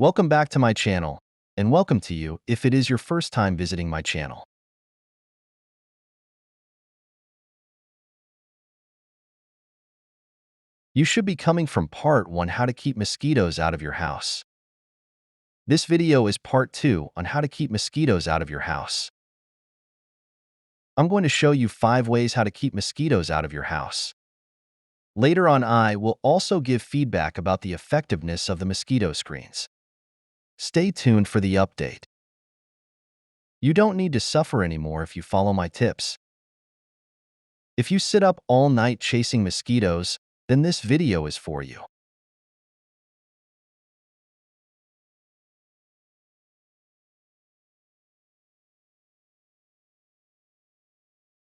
Welcome back to my channel, and welcome to you if it is your first time visiting my channel. You should be coming from part 1, how to keep mosquitoes out of your house. This video is part 2 on how to keep mosquitoes out of your house. I'm going to show you 5 ways how to keep mosquitoes out of your house. Later on, I will also give feedback about the effectiveness of the mosquito screens. Stay tuned for the update. You don't need to suffer anymore if you follow my tips. If you sit up all night chasing mosquitoes, then this video is for you.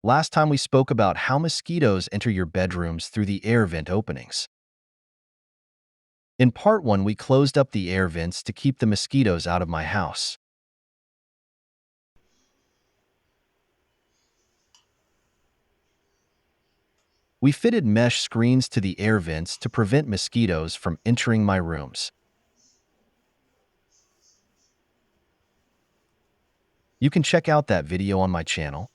Last time we spoke about how mosquitoes enter your bedrooms through the air vent openings. In part 1, we closed up the air vents to keep the mosquitoes out of my house. We fitted mesh screens to the air vents to prevent mosquitoes from entering my rooms. You can check out that video on my channel.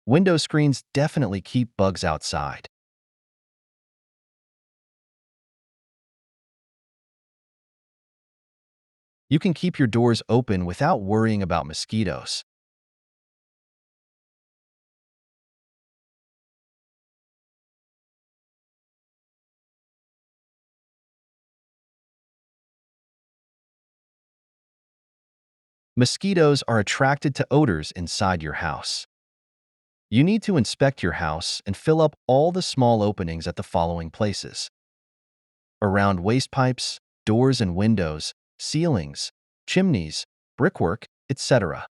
Window screens definitely keep bugs outside. You can keep your doors open without worrying about mosquitoes. Mosquitoes are attracted to odors inside your house. You need to inspect your house and fill up all the small openings at the following places: around waste pipes, doors and windows, ceilings, chimneys, brickwork, etc.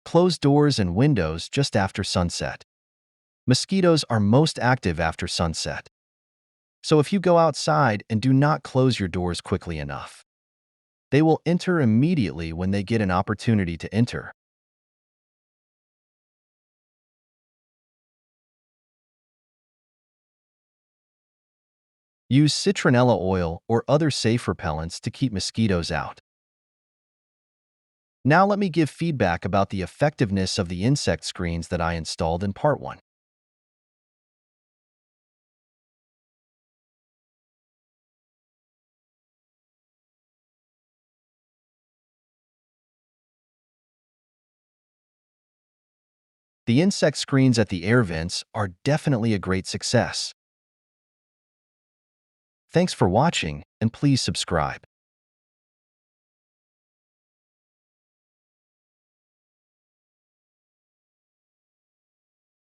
Close doors and windows just after sunset. Mosquitoes are most active after sunset. So if you go outside and do not close your doors quickly enough, they will enter immediately when they get an opportunity to enter. Use citronella oil or other safe repellents to keep mosquitoes out. Now let me give feedback about the effectiveness of the insect screens that I installed in part 1. The insect screens at the air vents are definitely a great success. Thanks for watching, and please subscribe.